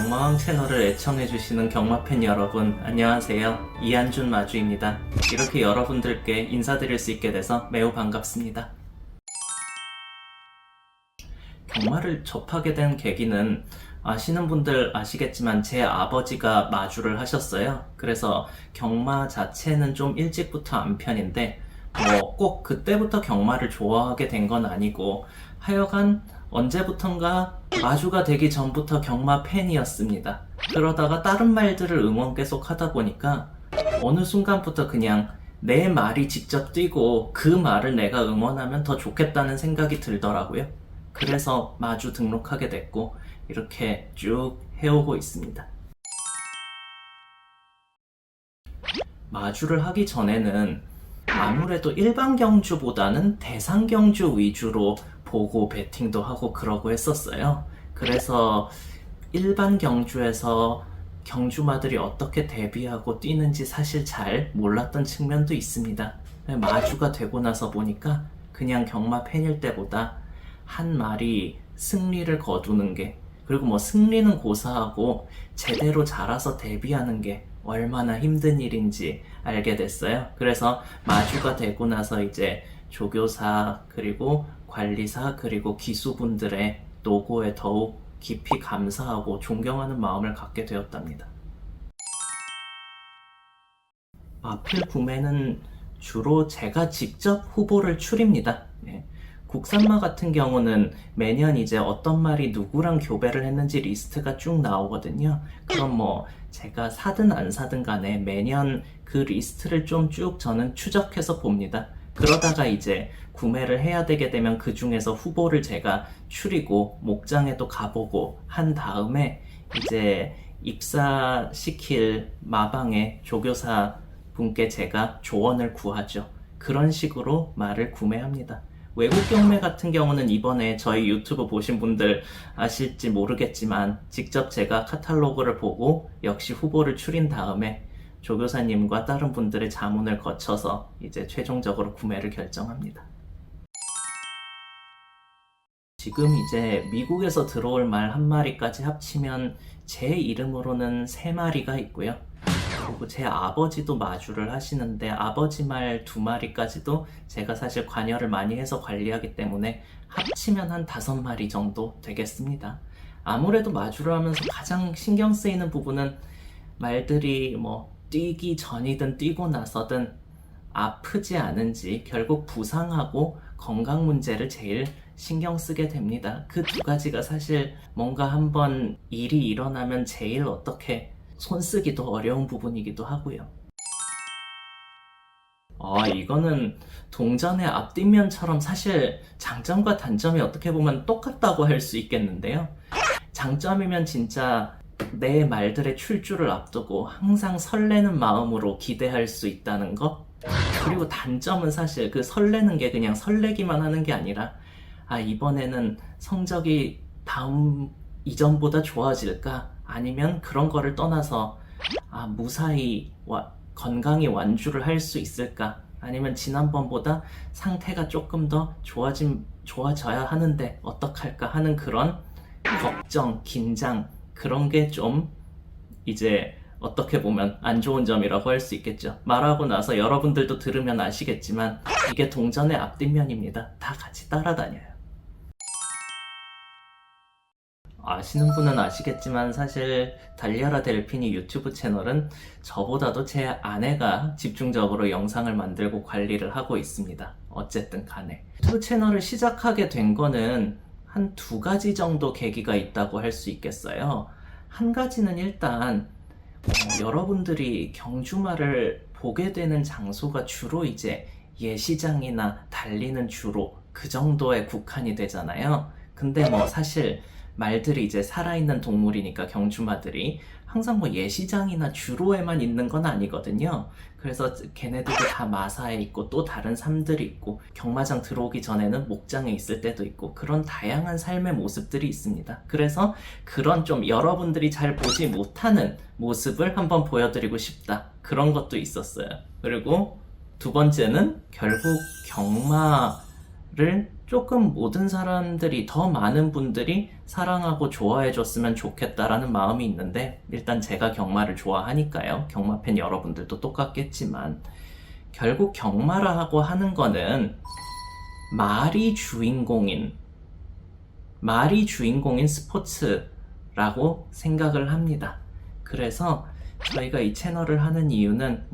경마왕 채널을 애청해주시는 경마팬 여러분, 안녕하세요. 이한준 마주입니다. 이렇게 여러분들께 인사드릴 수 있게 돼서 매우 반갑습니다. 경마를 접하게 된 계기는 아시는 분들 아시겠지만 제 아버지가 마주를 하셨어요. 그래서 경마 자체는 좀 일찍부터 안 편인데 꼭 그때부터 경마를 좋아하게 된 건 아니고 하여간 언제부턴가 마주가 되기 전부터 경마 팬이었습니다. 그러다가 다른 말들을 응원 계속 하다 보니까 어느 순간부터 그냥 내 말이 직접 뛰고 그 말을 내가 응원하면 더 좋겠다는 생각이 들더라고요. 그래서 마주 등록하게 됐고 이렇게 쭉 해오고 있습니다. 마주를 하기 전에는 아무래도 일반 경주보다는 대상 경주 위주로 보고 베팅도 하고 그러고 했었어요. 그래서 일반 경주에서 경주마들이 어떻게 데뷔하고 뛰는지 사실 잘 몰랐던 측면도 있습니다. 마주가 되고 나서 보니까 그냥 경마 팬일 때보다 한 마리 승리를 거두는 게, 그리고 승리는 고사하고 제대로 자라서 데뷔하는 게 얼마나 힘든 일인지 알게 됐어요. 그래서 마주가 되고 나서 이제 조교사, 그리고 관리사, 그리고 기수분들의 노고에 더욱 깊이 감사하고 존경하는 마음을 갖게 되었답니다. 마필 구매는 주로 제가 직접 후보를 추립니다. 국산마 같은 경우는 매년 이제 어떤 말이 누구랑 교배를 했는지 리스트가 쭉 나오거든요. 그럼 제가 사든 안 사든 간에 매년 그 리스트를 좀 쭉 저는 추적해서 봅니다. 그러다가 이제 구매를 해야 되게 되면 그 중에서 후보를 제가 추리고 목장에도 가보고 한 다음에 이제 입사시킬 마방의 조교사 분께 제가 조언을 구하죠. 그런 식으로 말을 구매합니다. 외국 경매 같은 경우는 이번에 저희 유튜브 보신 분들 아실지 모르겠지만 직접 제가 카탈로그를 보고 역시 후보를 추린 다음에 조교사님과 다른 분들의 자문을 거쳐서 이제 최종적으로 구매를 결정합니다. 지금 이제 미국에서 들어올 말 한 마리까지 합치면 제 이름으로는 3마리가 있고요. 그리고 제 아버지도 마주를 하시는데 아버지 말 2마리까지도 제가 사실 관여를 많이 해서 관리하기 때문에 합치면 한 5마리 정도 되겠습니다. 아무래도 마주를 하면서 가장 신경 쓰이는 부분은 말들이 뛰기 전이든 뛰고 나서든 아프지 않은지, 결국 부상하고 건강 문제를 제일 신경 쓰게 됩니다. 그 2가지가 사실 뭔가 한번 일이 일어나면 제일 어떻게 손쓰기도 어려운 부분이기도 하고요. 이거는 동전의 앞뒷면처럼 사실 장점과 단점이 어떻게 보면 똑같다고 할 수 있겠는데요. 장점이면 진짜 내 말들의 출주를 앞두고 항상 설레는 마음으로 기대할 수 있다는 거. 그리고 단점은 사실 그 설레는 게 그냥 설레기만 하는 게 아니라 이번에는 성적이 이전보다 좋아질까? 아니면 그런 거를 떠나서 무사히 건강히 완주를 할 수 있을까? 아니면 지난번보다 상태가 조금 더 좋아져야 하는데 어떡할까 하는 그런 걱정, 긴장, 그런 게 좀 이제 어떻게 보면 안 좋은 점이라고 할 수 있겠죠. 말하고 나서 여러분들도 들으면 아시겠지만 이게 동전의 앞뒷면입니다. 다 같이 따라다녀요. 아시는 분은 아시겠지만 사실 달려라 델피니 유튜브 채널은 저보다도 제 아내가 집중적으로 영상을 만들고 관리를 하고 있습니다. 어쨌든 간에 유튜브 채널을 시작하게 된 거는 한 2가지 정도 계기가 있다고 할 수 있겠어요. 한 가지는 일단 여러분들이 경주마를 보게 되는 장소가 주로 이제 예시장이나 달리는 주로 그 정도에 국한이 되잖아요. 근데 사실 말들이 이제 살아있는 동물이니까 경주마들이 항상 예시장이나 주로에만 있는 건 아니거든요. 그래서 걔네들도 다 마사에 있고 또 다른 삶들이 있고 경마장 들어오기 전에는 목장에 있을 때도 있고 그런 다양한 삶의 모습들이 있습니다. 그래서 그런 좀 여러분들이 잘 보지 못하는 모습을 한번 보여드리고 싶다. 그런 것도 있었어요. 그리고 2번째는 결국 경마 조금 모든 사람들이, 더 많은 분들이 사랑하고 좋아해 줬으면 좋겠다라는 마음이 있는데, 일단 제가 경마를 좋아하니까요. 경마 팬 여러분들도 똑같겠지만, 결국 경마라고 하는 거는 말이 주인공인 스포츠라고 생각을 합니다. 그래서 저희가 이 채널을 하는 이유는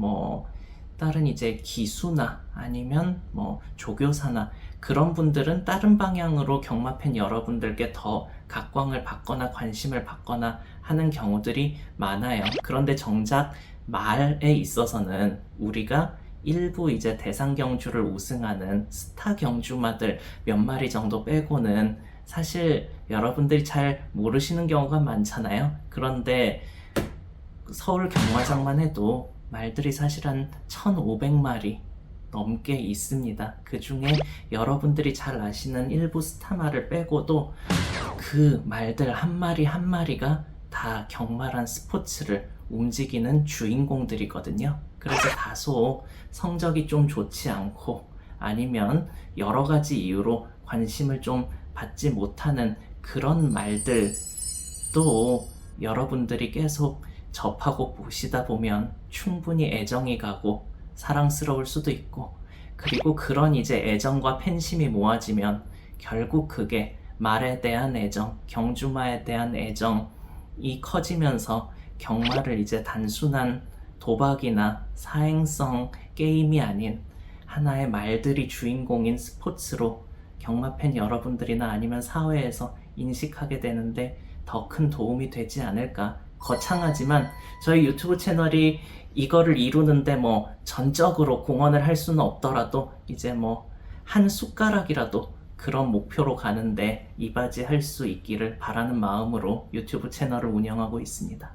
다른 이제 기수나 아니면 조교사나 그런 분들은 다른 방향으로 경마팬 여러분들께 더 각광을 받거나 관심을 받거나 하는 경우들이 많아요. 그런데 정작 말에 있어서는 우리가 일부 이제 대상 경주를 우승하는 스타 경주마들 몇 마리 정도 빼고는 사실 여러분들이 잘 모르시는 경우가 많잖아요. 그런데 서울 경마장만 해도 말들이 사실 한 1,500마리 넘게 있습니다. 그 중에 여러분들이 잘 아시는 일부 스타말을 빼고도 그 말들 한 마리 한 마리가 다 경마란 스포츠를 움직이는 주인공들이거든요. 그래서 다소 성적이 좀 좋지 않고 아니면 여러 가지 이유로 관심을 좀 받지 못하는 그런 말들도 여러분들이 계속 접하고 보시다 보면 충분히 애정이 가고 사랑스러울 수도 있고, 그리고 그런 이제 애정과 팬심이 모아지면 결국 그게 말에 대한 애정, 경주마에 대한 애정이 커지면서 경마를 이제 단순한 도박이나 사행성 게임이 아닌 하나의 말들이 주인공인 스포츠로 경마팬 여러분들이나 아니면 사회에서 인식하게 되는데 더 큰 도움이 되지 않을까. 거창하지만 저희 유튜브 채널이 이거를 이루는데 전적으로 공헌을 할 수는 없더라도 이제 한 숟가락이라도 그런 목표로 가는데 이바지할 수 있기를 바라는 마음으로 유튜브 채널을 운영하고 있습니다.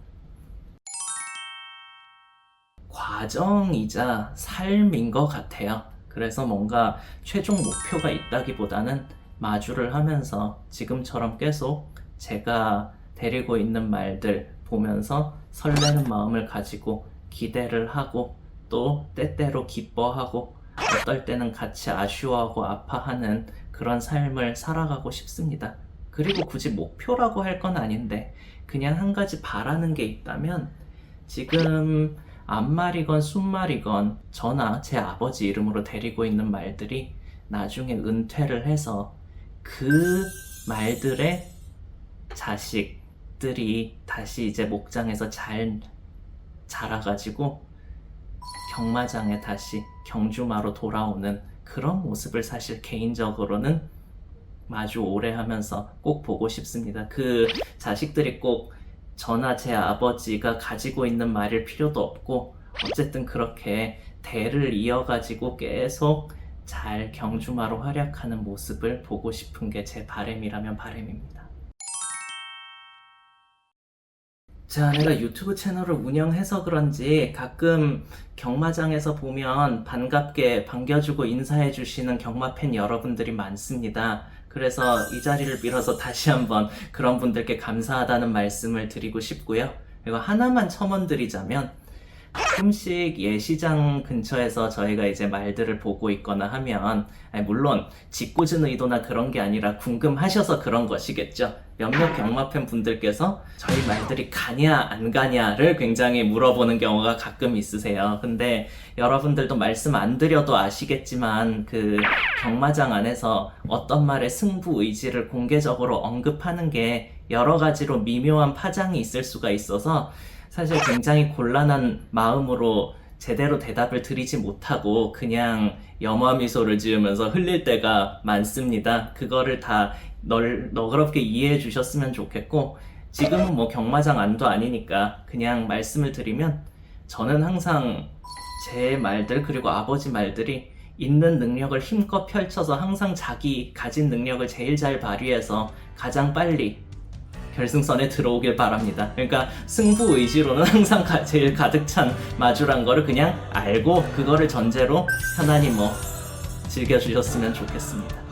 과정이자 삶인 것 같아요. 그래서 뭔가 최종 목표가 있다기보다는 마주를 하면서 지금처럼 계속 제가 데리고 있는 말들 보면서 설레는 마음을 가지고 기대를 하고 또 때때로 기뻐하고 어떨 때는 같이 아쉬워하고 아파하는 그런 삶을 살아가고 싶습니다. 그리고 굳이 목표라고 할 건 아닌데 그냥 한 가지 바라는 게 있다면, 지금 암말이건 순말이건 저나 제 아버지 이름으로 데리고 있는 말들이 나중에 은퇴를 해서 그 말들의 자식들이 다시 이제 목장에서 잘 자라가지고 경마장에 다시 경주마로 돌아오는 그런 모습을 사실 개인적으로는 마주 오래 하면서 꼭 보고 싶습니다. 그 자식들이 꼭 저나 제 아버지가 가지고 있는 말일 필요도 없고, 어쨌든 그렇게 대를 이어가지고 계속 잘 경주마로 활약하는 모습을 보고 싶은 게 제 바람이라면 바람입니다. 자, 내가 유튜브 채널을 운영해서 그런지 가끔 경마장에서 보면 반갑게 반겨주고 인사해주시는 경마팬 여러분들이 많습니다. 그래서 이 자리를 빌어서 다시 한번 그런 분들께 감사하다는 말씀을 드리고 싶고요. 그리고 하나만 첨언드리자면, 가끔씩 예시장 근처에서 저희가 이제 말들을 보고 있거나 하면, 물론 짓궂은 의도나 그런 게 아니라 궁금하셔서 그런 것이겠죠. 몇몇 경마팬 분들께서 저희 말들이 가냐 안 가냐를 굉장히 물어보는 경우가 가끔 있으세요. 근데 여러분들도 말씀 안 드려도 아시겠지만 그 경마장 안에서 어떤 말의 승부 의지를 공개적으로 언급하는 게 여러 가지로 미묘한 파장이 있을 수가 있어서 사실 굉장히 곤란한 마음으로 제대로 대답을 드리지 못하고 그냥 염화미소를 지으면서 흘릴 때가 많습니다. 그거를 다 너그럽게 이해해 주셨으면 좋겠고, 지금은 경마장 안도 아니니까 그냥 말씀을 드리면, 저는 항상 제 말들 그리고 아버지 말들이 있는 능력을 힘껏 펼쳐서 항상 자기 가진 능력을 제일 잘 발휘해서 가장 빨리 결승선에 들어오길 바랍니다. 그러니까 승부 의지로는 항상 제일 가득 찬 마주란 거를 그냥 알고 그거를 전제로 편안히 즐겨주셨으면 좋겠습니다.